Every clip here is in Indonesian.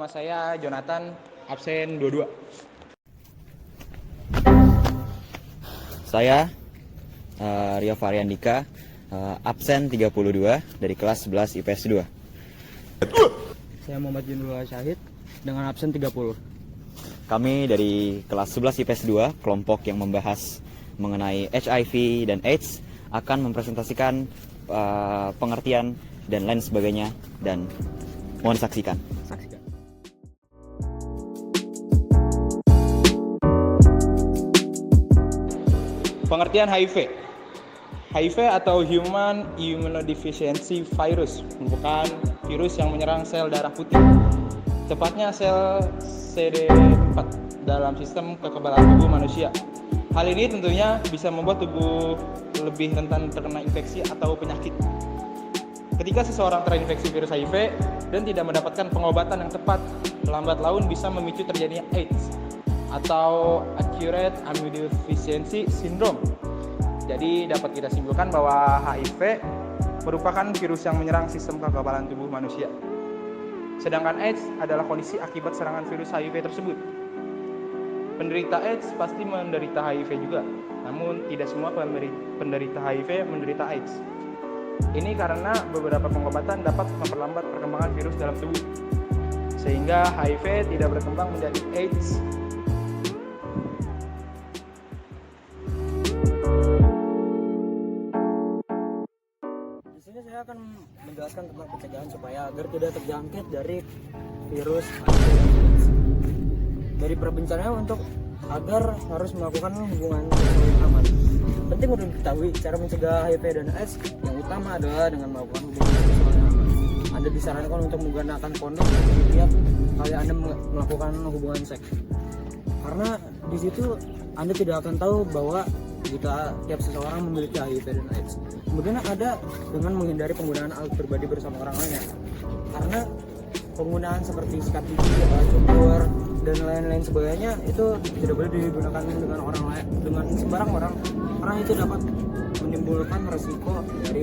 saya Jonathan, absen 22. Saya Rio Variandika, absen 32 dari kelas 11 IPS 2. Saya Muhammad Jundul Syahid dengan absen 30. Kami dari kelas 11 IPS 2, kelompok yang membahas mengenai HIV dan AIDS, akan mempresentasikan pengertian dan lain sebagainya, dan mohon saksikan. Pengertian HIV. HIV atau Human Immunodeficiency Virus merupakan virus yang menyerang sel darah putih, tepatnya sel CD4 dalam sistem kekebalan tubuh manusia. Hal ini tentunya bisa membuat tubuh lebih rentan terkena infeksi atau penyakit. Ketika seseorang terinfeksi virus HIV dan tidak mendapatkan pengobatan yang tepat, lambat laun bisa memicu terjadinya AIDS atau Acute Immunodeficiency Syndrome. Jadi dapat kita simpulkan bahwa HIV merupakan virus yang menyerang sistem kekebalan tubuh manusia. Sedangkan AIDS adalah kondisi akibat serangan virus HIV tersebut. Penderita AIDS pasti menderita HIV juga, namun tidak semua penderita HIV menderita AIDS. Ini karena beberapa pengobatan dapat memperlambat perkembangan virus dalam tubuh, sehingga HIV tidak berkembang menjadi AIDS. Di sini saya akan menjelaskan tentang pencegahan supaya agar tidak terjangkit dari virus HIV. Dari perbincangannya untuk agar harus melakukan hubungan seksual yang aman. Penting untuk diketahui cara mencegah HIV dan AIDS yang utama adalah dengan melakukan hubungan seksual yang aman. Anda disarankan untuk menggunakan kondom setiap kali Anda melakukan hubungan seks. Karena di situ Anda tidak akan tahu bahwa jika tiap seseorang memiliki HIV dan AIDS. Kemudian ada dengan menghindari penggunaan alat pribadi bersama orang lain. Karena penggunaan seperti sikat gigi, cukur, dan lain-lain sebagainya itu tidak boleh digunakan dengan orang lain, dengan sembarang orang, karena itu dapat menimbulkan resiko dari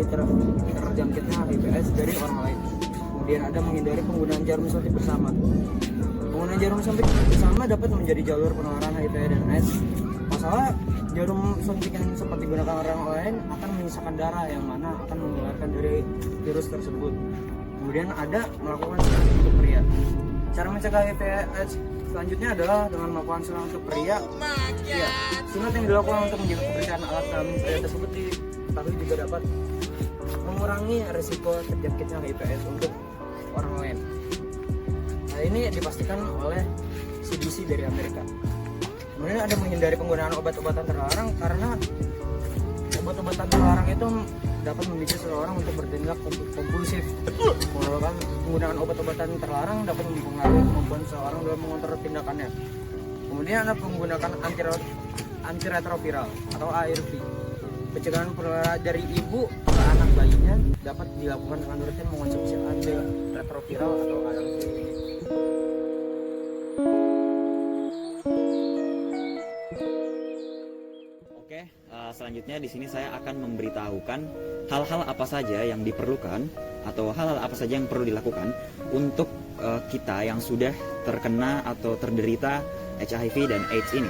terjangkitnya HIV/AIDS dari orang lain. Kemudian ada menghindari penggunaan jarum suntik bersama. Penggunaan jarum suntik bersama dapat menjadi jalur penularan HIV dan AIDS. Masalah jarum suntik yang sempat digunakan orang lain akan menyisakan darah yang mana akan menularkan dari virus tersebut. Kemudian ada melakukan suntik untuk pria. Cara mencegah HIV/AIDS selanjutnya adalah dengan melakukan sunat untuk pria. Ya, sunat yang dilakukan untuk menjaga kebersihan alat kelamin pria tersebut diketahui juga dapat mengurangi risiko terjangkitnya HIV/AIDS untuk orang lain. Hal ini dipastikan oleh CDC dari Amerika. Kemudian ada menghindari penggunaan obat-obatan terlarang karena obat-obatan terlarang itu dapat memicu seseorang untuk bertindak kompulsif. Penggunaan obat-obatan terlarang dapat mempengaruhi kemampuan seseorang dalam mengontrol tindakannya. Kemudian ada penggunaan antiretroviral atau ARV. Pencegahan penularan dari ibu ke anak bayinya dapat dilakukan dengan rutin mengonsumsi antiretroviral atau ARV. Selanjutnya di sini saya akan memberitahukan hal-hal apa saja yang diperlukan atau hal-hal apa saja yang perlu dilakukan untuk kita yang sudah terkena atau terderita HIV dan AIDS ini.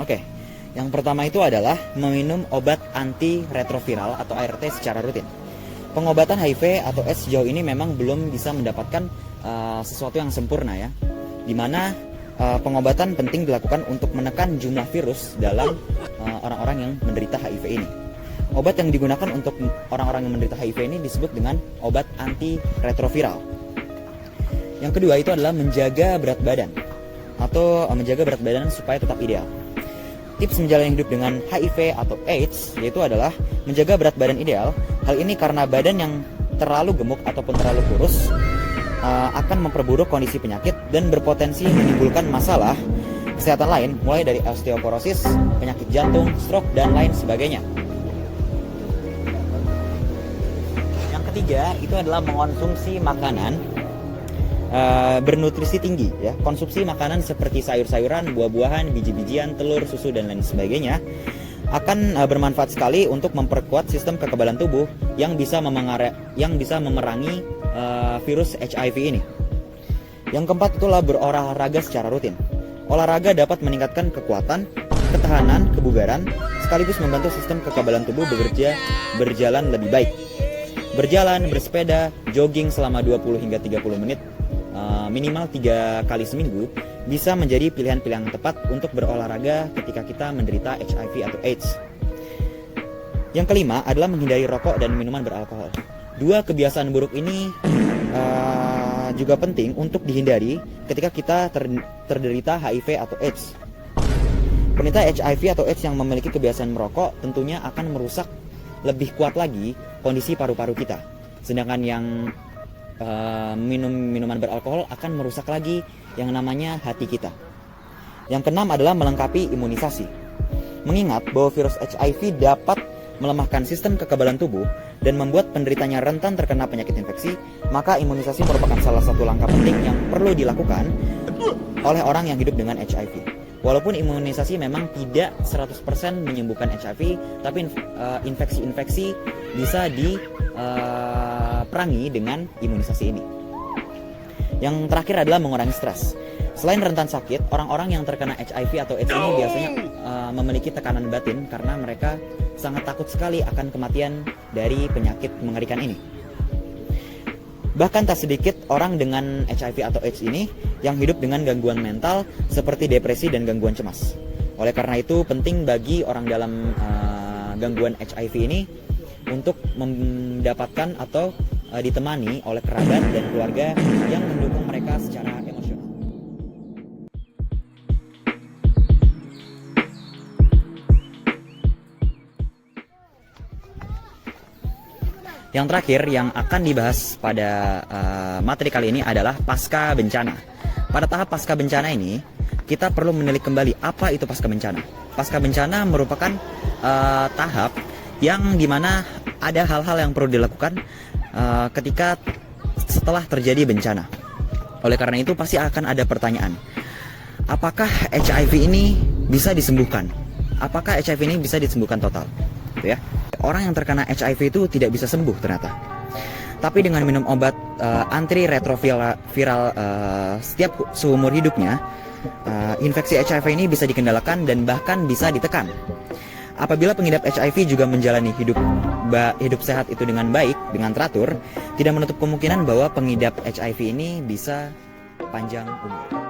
Oke, yang pertama itu adalah meminum obat antiretroviral atau ART secara rutin. Pengobatan HIV atau AIDS sejauh ini memang belum bisa mendapatkan sesuatu yang sempurna ya, dimana pengobatan penting dilakukan untuk menekan jumlah virus dalam orang-orang yang menderita HIV ini. Obat yang digunakan untuk orang-orang yang menderita HIV ini disebut dengan obat antiretroviral. Yang kedua itu adalah menjaga berat badan atau menjaga berat badan supaya tetap ideal. Tips menjalani hidup dengan HIV atau AIDS yaitu adalah menjaga berat badan ideal. Hal ini karena badan yang terlalu gemuk ataupun terlalu kurus akan memperburuk kondisi penyakit dan berpotensi menimbulkan masalah kesehatan lain mulai dari osteoporosis, penyakit jantung, stroke, dan lain sebagainya. Yang ketiga itu adalah mengonsumsi makanan bernutrisi tinggi ya. Konsumsi makanan seperti sayur-sayuran, buah-buahan, biji-bijian, telur, susu, dan lain sebagainya akan bermanfaat sekali untuk memperkuat sistem kekebalan tubuh yang bisa memerangi virus HIV ini. Yang keempat itulah berolahraga secara rutin. Olahraga dapat meningkatkan kekuatan, ketahanan, kebugaran, sekaligus membantu sistem kekebalan tubuh berjalan lebih baik. Berjalan, bersepeda, jogging selama 20 hingga 30 menit, minimal 3 kali seminggu, bisa menjadi pilihan-pilihan tepat untuk berolahraga ketika kita menderita HIV atau AIDS. Yang kelima adalah menghindari rokok dan minuman beralkohol. Dua kebiasaan buruk ini juga penting untuk dihindari ketika kita terderita HIV atau AIDS. Penderita HIV atau AIDS yang memiliki kebiasaan merokok tentunya akan merusak lebih kuat lagi kondisi paru-paru kita. Sedangkan yang minum minuman beralkohol akan merusak lagi yang namanya hati kita. Yang keenam adalah melengkapi imunisasi. Mengingat bahwa virus HIV dapat melemahkan sistem kekebalan tubuh dan membuat penderitanya rentan terkena penyakit infeksi, maka imunisasi merupakan salah satu langkah penting yang perlu dilakukan oleh orang yang hidup dengan HIV. Walaupun imunisasi memang tidak 100% menyembuhkan HIV, tapi infeksi-infeksi bisa diperangi dengan imunisasi ini. Yang terakhir adalah mengurangi stres. Selain rentan sakit, orang-orang yang terkena HIV atau AIDS ini biasanya memiliki tekanan batin karena mereka sangat takut sekali akan kematian dari penyakit mengerikan ini. Bahkan tak sedikit orang dengan HIV atau AIDS ini yang hidup dengan gangguan mental seperti depresi dan gangguan cemas. Oleh karena itu penting bagi orang dalam gangguan HIV ini untuk mendapatkan atau ditemani oleh kerabat dan keluarga yang mendukung mereka secara emosional. Yang terakhir yang akan dibahas pada materi kali ini adalah pasca bencana. Pada tahap pasca bencana ini, kita perlu menilik kembali apa itu pasca bencana. Pasca bencana merupakan tahap yang dimana ada hal-hal yang perlu dilakukan ketika setelah terjadi bencana. Oleh karena itu pasti akan ada pertanyaan, apakah HIV ini bisa disembuhkan? Apakah HIV ini bisa disembuhkan total? Gitu ya. Orang yang terkena HIV itu tidak bisa sembuh ternyata. Tapi dengan minum obat antiretroviral setiap seumur hidupnya, infeksi HIV ini bisa dikendalikan dan bahkan bisa ditekan. Apabila pengidap HIV juga menjalani hidup sehat itu dengan baik, dengan teratur, tidak menutup kemungkinan bahwa pengidap HIV ini bisa panjang umur.